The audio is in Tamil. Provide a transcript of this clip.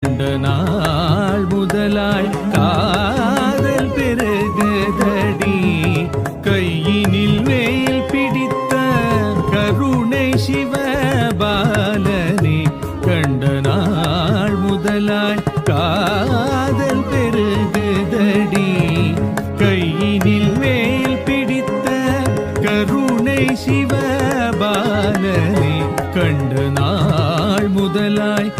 கண்ட நாள் முதலாய் காதல் பெருகுதடி. கையினில் வேல் பிடித்த கருணை சிவபாலனே. கண்ட நாள் முதலாய் காதல் பெருகுதடி. கையினில் வேல் பிடித்த கருணை சிவபாலனே. கண்ட நாள் முதலாய்